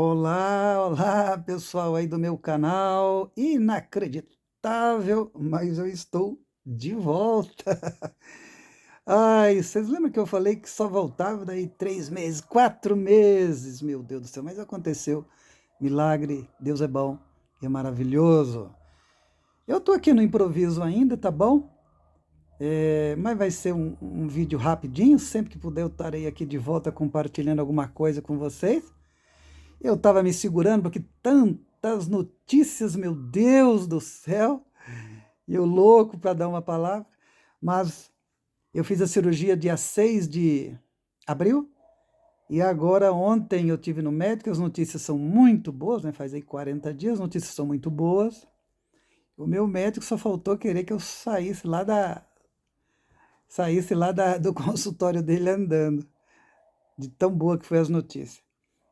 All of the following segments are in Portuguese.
Olá, olá, pessoal aí do meu canal. Inacreditável, mas eu estou de volta. Ai, vocês lembram que eu falei que só voltava daí 3 meses, 4 meses? Meu Deus do céu, mas aconteceu. Milagre, Deus é bom e é maravilhoso. Eu tô aqui no improviso ainda, tá bom? Mas vai ser um vídeo rapidinho. Sempre que puder, eu estarei aqui de volta compartilhando alguma coisa com vocês. Eu estava me segurando porque tantas notícias, meu Deus do céu, e eu louco para dar uma palavra, mas eu fiz a cirurgia dia 6 de abril e agora ontem eu tive no médico, as notícias são muito boas, né? Faz aí 40 dias, as notícias são muito boas. O meu médico só faltou querer que eu do consultório dele andando, de tão boa que foi as notícias.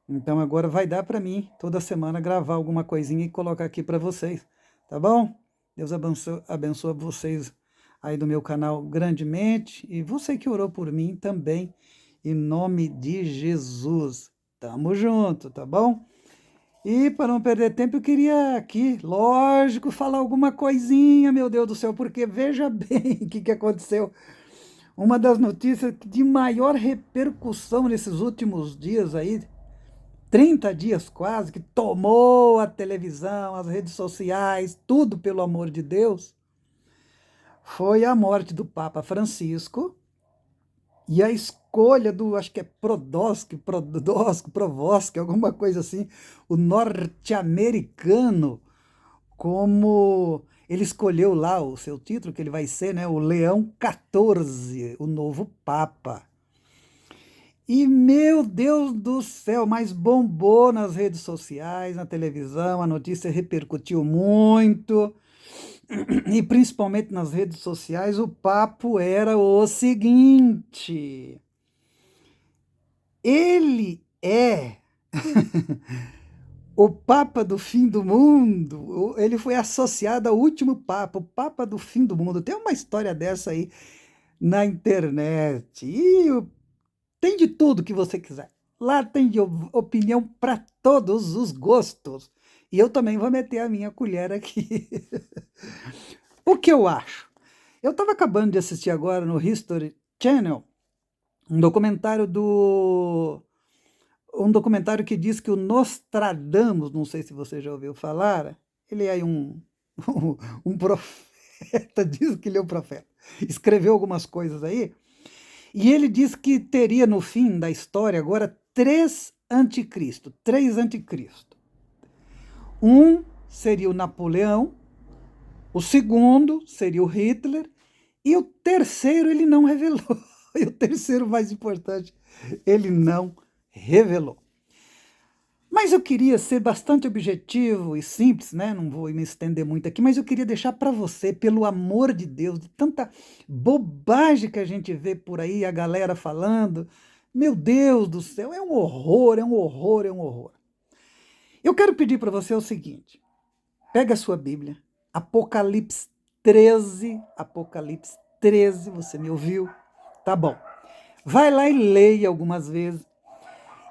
Então agora vai dar para mim toda semana gravar alguma coisinha e colocar aqui para vocês, tá bom? Deus abençoe vocês aí do meu canal grandemente e você que orou por mim também, em nome de Jesus. Tamo junto, tá bom? E para não perder tempo, eu queria aqui, lógico, falar alguma coisinha, meu Deus do céu, porque veja bem o que aconteceu. Uma das notícias de maior repercussão nesses últimos dias aí, 30 dias quase, que tomou a televisão, as redes sociais, tudo pelo amor de Deus, foi a morte do Papa Francisco e a escolha do, acho que é Provoski, alguma coisa assim, o norte-americano, como ele escolheu lá o seu título, que ele vai ser, né, o Leão XIV, o novo Papa. E, meu Deus do céu, mas bombou nas redes sociais, na televisão, a notícia repercutiu muito, e principalmente nas redes sociais, o papo era o seguinte: ele é o Papa do fim do mundo, ele foi associado ao último Papa, o Papa do fim do mundo. Tem uma história dessa aí na internet, tem de tudo que você quiser. Lá tem de opinião para todos os gostos. E eu também vou meter a minha colher aqui. O que eu acho? Eu estava acabando de assistir agora no History Channel um documentário do um documentário que diz que o Nostradamus, não sei se você já ouviu falar, ele é um profeta, diz que ele é um profeta. Escreveu algumas coisas aí. E ele diz que teria no fim da história agora três anticristos. Um seria o Napoleão, o segundo seria o Hitler, e o terceiro ele não revelou. E o terceiro mais importante, ele não revelou. Mas eu queria ser bastante objetivo e simples, né? Não vou me estender muito aqui, mas eu queria deixar para você, pelo amor de Deus, de tanta bobagem que a gente vê por aí, a galera falando. Meu Deus do céu, é um horror, é um horror, é um horror. Eu quero pedir para você o seguinte: pega a sua Bíblia, Apocalipse 13, você me ouviu? Tá bom. Vai lá e leia algumas vezes.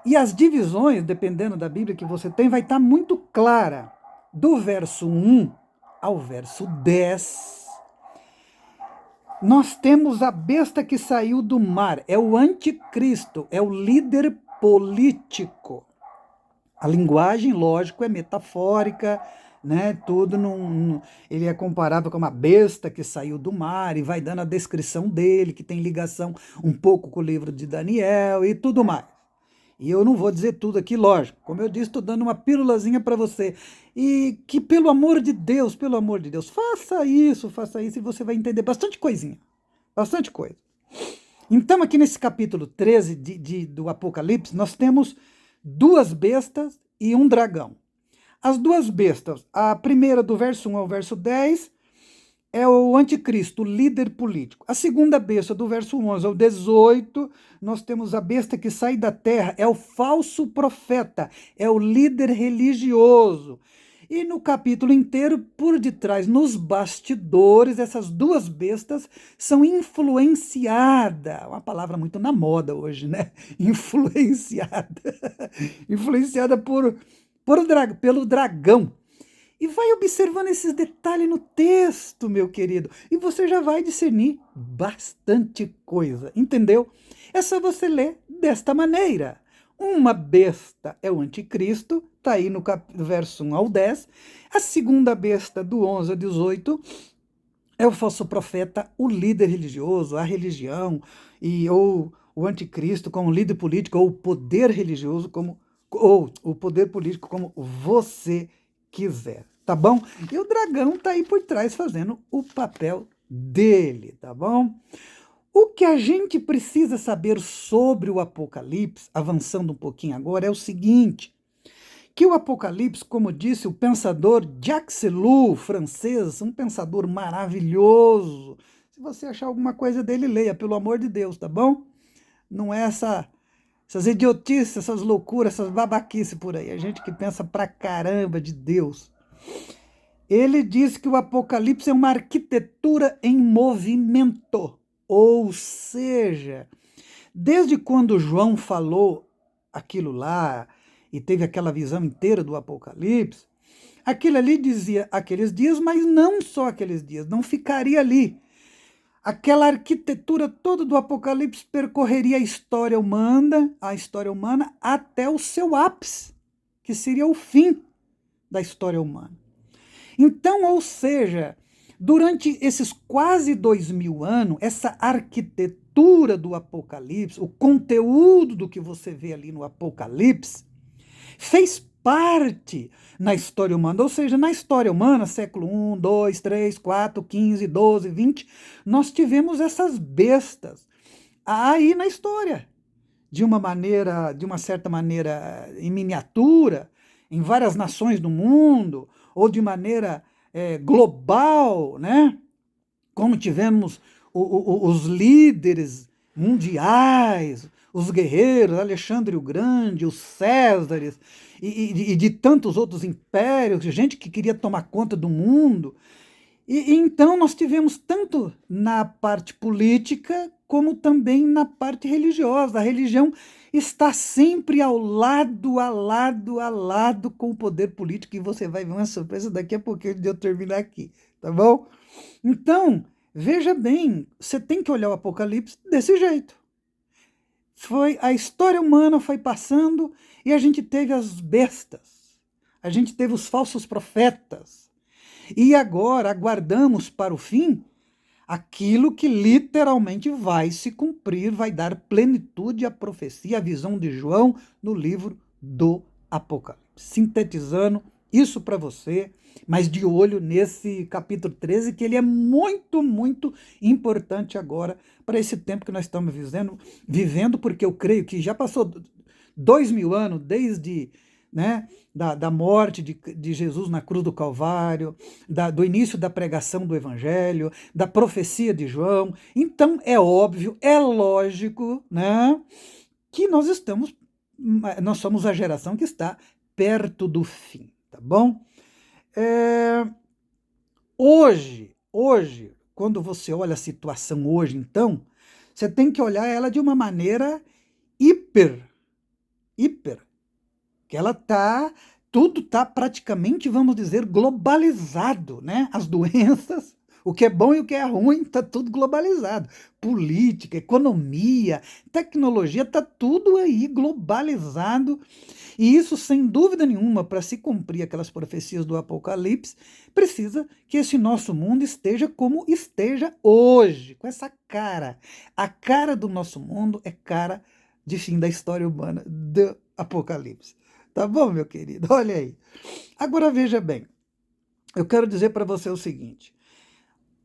E as divisões, dependendo da Bíblia que você tem, vai estar muito clara. Do verso 1 ao verso 10, nós temos a besta que saiu do mar. É o anticristo, é o líder político. A linguagem, lógico, é metafórica, né? Tudo ele é comparável com uma besta que saiu do mar e vai dando a descrição dele, que tem ligação um pouco com o livro de Daniel e tudo mais. E eu não vou dizer tudo aqui, lógico. Como eu disse, estou dando uma pílulazinha para você. E que, pelo amor de Deus, faça isso e você vai entender bastante coisinha. Bastante coisa. Então, aqui nesse capítulo 13 do Apocalipse, nós temos duas bestas e um dragão. As duas bestas, a primeira do verso 1 ao verso 10, é o anticristo, o líder político. A segunda besta, do verso 11 ao 18, nós temos a besta que sai da terra, é o falso profeta, é o líder religioso. E no capítulo inteiro, por detrás, nos bastidores, essas duas bestas são influenciadas, uma palavra muito na moda hoje, né? Influenciada. Influenciada pelo dragão. E vai observando esses detalhes no texto, meu querido, e você já vai discernir bastante coisa, entendeu? É só você ler desta maneira. Uma besta é o anticristo, está aí no verso 1 ao 10. A segunda besta, do 11 ao 18, é o falso profeta, o líder religioso, a religião, ou o anticristo como líder político, ou o poder religioso, ou o poder político, como você quiser, tá bom? E o dragão tá aí por trás fazendo o papel dele, tá bom? O que a gente precisa saber sobre o Apocalipse, avançando um pouquinho agora, é o seguinte, que o Apocalipse, como disse o pensador Jacques Ellul, francês, um pensador maravilhoso. Se você achar alguma coisa dele, leia, pelo amor de Deus, tá bom? Não é essas idiotices, essas loucuras, essas babaquices por aí. A gente que pensa pra caramba de Deus. Ele diz que o Apocalipse é uma arquitetura em movimento. Ou seja, desde quando João falou aquilo lá e teve aquela visão inteira do Apocalipse, aquilo ali dizia aqueles dias, mas não só aqueles dias, não ficaria ali. Aquela arquitetura toda do Apocalipse percorreria a história humana até o seu ápice, que seria o fim da história humana. Então, ou seja, durante esses quase 2000 anos, essa arquitetura do Apocalipse, o conteúdo do que você vê ali no Apocalipse, fez parte na história humana. Ou seja, na história humana, século 1, 2, 3, 4, 15, 12, 20, nós tivemos essas bestas aí na história, de uma certa maneira, em miniatura, em várias nações do mundo, ou de maneira global, né? Como tivemos os líderes mundiais, os guerreiros, Alexandre o Grande, os Césares, e de tantos outros impérios, gente que queria tomar conta do mundo. E então nós tivemos tanto na parte política como também na parte religiosa. A religião está sempre ao lado, a lado com o poder político, e você vai ver uma surpresa daqui a pouquinho de eu terminar aqui, tá bom? Então, veja bem, você tem que olhar o Apocalipse desse jeito. A história humana foi passando e a gente teve as bestas, a gente teve os falsos profetas, e agora aguardamos para o fim aquilo que literalmente vai se cumprir, vai dar plenitude à profecia, à visão de João no livro do Apocalipse. Sintetizando isso para você, mas de olho nesse capítulo 13, que ele é muito, muito importante agora para esse tempo que nós estamos vivendo, porque eu creio que já passou 2000 anos desde, né, da morte de Jesus na cruz do Calvário, do início da pregação do Evangelho, da profecia de João. Então é óbvio, é lógico, né, que nós somos a geração que está perto do fim, tá bom? Hoje, quando você olha a situação hoje, então, você tem que olhar ela de uma maneira hiper, que tudo está praticamente, vamos dizer, globalizado, né? As doenças, o que é bom e o que é ruim, está tudo globalizado. Política, economia, tecnologia, está tudo aí globalizado. E isso, sem dúvida nenhuma, para se cumprir aquelas profecias do Apocalipse, precisa que esse nosso mundo esteja como esteja hoje, com essa cara. A cara do nosso mundo é cara de fim da história humana do Apocalipse. Tá bom, meu querido? Olha aí. Agora veja bem, eu quero dizer para você o seguinte.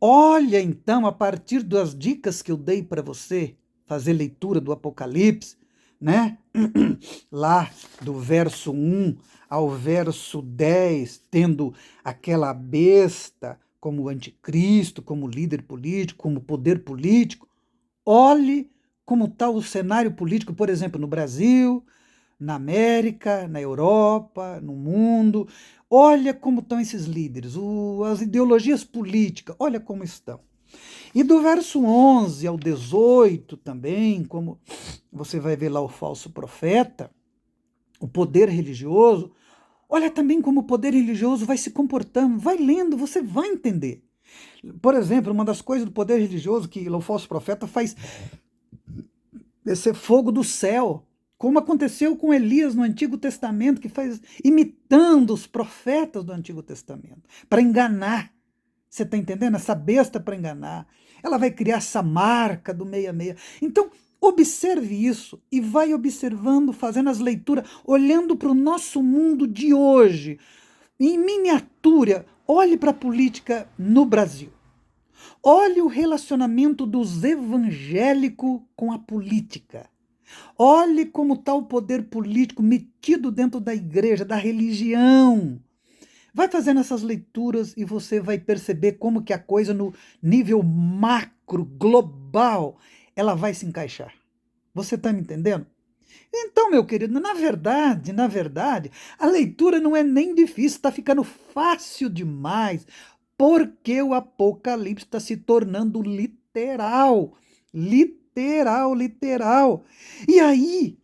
Olha então, a partir das dicas que eu dei para você fazer leitura do Apocalipse, né? Lá do verso 1 ao verso 10, tendo aquela besta como anticristo, como líder político, como poder político. Olhe como está o cenário político, por exemplo, no Brasil, na América, na Europa, no mundo. Olha como estão esses líderes, as ideologias políticas, olha como estão. E do verso 11 ao 18 também, como você vai ver lá o falso profeta, o poder religioso, olha também como o poder religioso vai se comportando, vai lendo, você vai entender. Por exemplo, uma das coisas do poder religioso que o falso profeta faz descer fogo do céu, como aconteceu com Elias no Antigo Testamento, que faz imitando os profetas do Antigo Testamento, para enganar. Você está entendendo? Essa besta para enganar. Ela vai criar essa marca do 66. Então, observe isso e vai observando, fazendo as leituras, olhando para o nosso mundo de hoje. Em miniatura, olhe para a política no Brasil. Olhe o relacionamento dos evangélicos com a política. Olhe como está o poder político metido dentro da igreja, da religião. Vai fazendo essas leituras e você vai perceber como que a coisa no nível macro, global, ela vai se encaixar. Você está me entendendo? Então, meu querido, na verdade, a leitura não é nem difícil, está ficando fácil demais, porque o Apocalipse está se tornando literal. Literal, literal. E aí,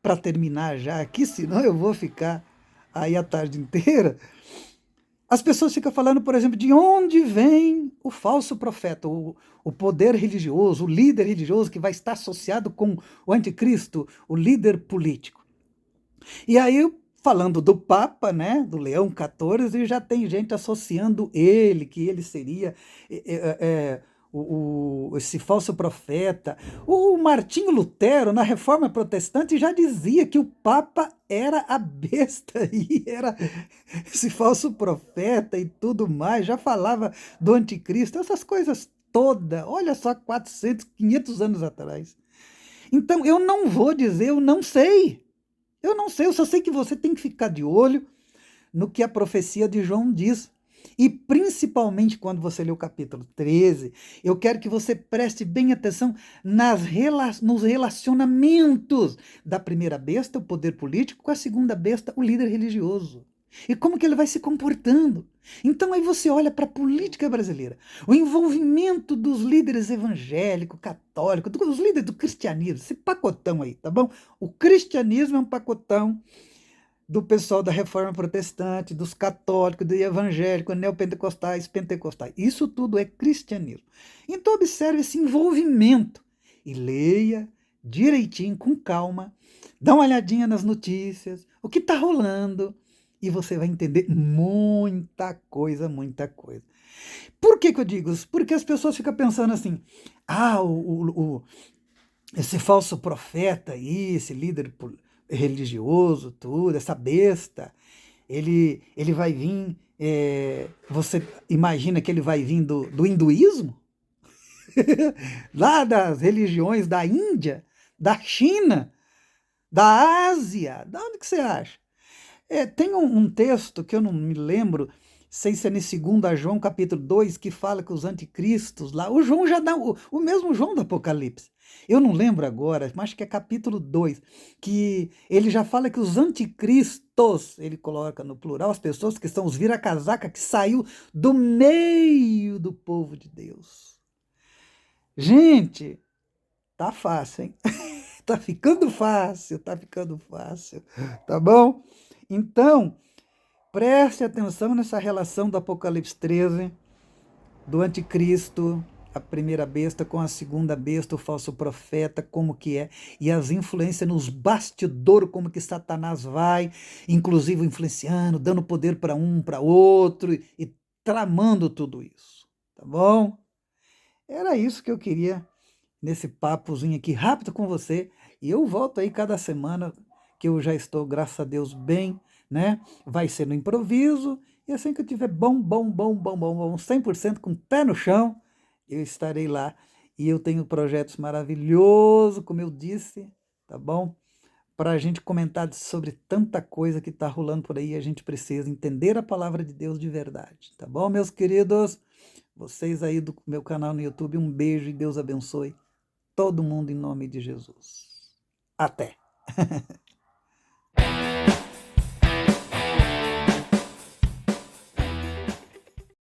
para terminar já aqui, senão eu vou ficar aí a tarde inteira, as pessoas ficam falando, por exemplo, de onde vem o falso profeta, o poder religioso, o líder religioso que vai estar associado com o anticristo, o líder político. E aí, falando do Papa, né, do Leão XIV, já tem gente associando ele, que ele seria esse falso profeta. O Martinho Lutero, na Reforma Protestante, já dizia que o Papa era a besta e era esse falso profeta e tudo mais, já falava do anticristo, essas coisas todas, olha só, 400, 500 anos atrás. Então, eu não vou dizer, eu não sei. Eu não sei, eu só sei que você tem que ficar de olho no que a profecia de João diz. E principalmente quando você lê o capítulo 13, eu quero que você preste bem atenção nos relacionamentos da primeira besta, o poder político, com a segunda besta, o líder religioso. E como que ele vai se comportando. Então aí você olha para a política brasileira, o envolvimento dos líderes evangélicos, católicos, dos líderes do cristianismo, esse pacotão aí, tá bom? O cristianismo é um pacotão do pessoal da Reforma Protestante, dos católicos, do evangélico, neopentecostais, pentecostais. Isso tudo é cristianismo. Então observe esse envolvimento e leia direitinho, com calma, dá uma olhadinha nas notícias, o que está rolando, e você vai entender muita coisa, muita coisa. Por que eu digo isso? Porque as pessoas ficam pensando assim, esse falso profeta aí, esse líder religioso, tudo, essa besta, ele vai vir, você imagina que ele vai vir do hinduísmo? Lá das religiões da Índia, da China, da Ásia, da onde que você acha? Tem um texto que eu não me lembro, sei se é em 2 João capítulo 2, que fala que os anticristos lá, o João já dá, o mesmo João do Apocalipse, eu não lembro agora, mas acho que é capítulo 2, que ele já fala que os anticristos, ele coloca no plural as pessoas que são os vira-casaca, que saiu do meio do povo de Deus. Gente, tá fácil, hein? Tá ficando fácil, tá bom? Então, preste atenção nessa relação do Apocalipse 13, do anticristo, a primeira besta com a segunda besta, o falso profeta, como que é, e as influências nos bastidores, como que Satanás vai, inclusive influenciando, dando poder para um, para outro, e tramando tudo isso, tá bom? Era isso que eu queria nesse papozinho aqui rápido com você, e eu volto aí cada semana, que eu já estou, graças a Deus, bem, né? Vai ser no improviso, e assim que eu tiver bom, 100% com o pé no chão, eu estarei lá. E eu tenho projetos maravilhosos, como eu disse, tá bom? Para a gente comentar sobre tanta coisa que está rolando por aí, a gente precisa entender a palavra de Deus de verdade, tá bom, meus queridos? Vocês aí do meu canal no YouTube, um beijo e Deus abençoe todo mundo em nome de Jesus. Até!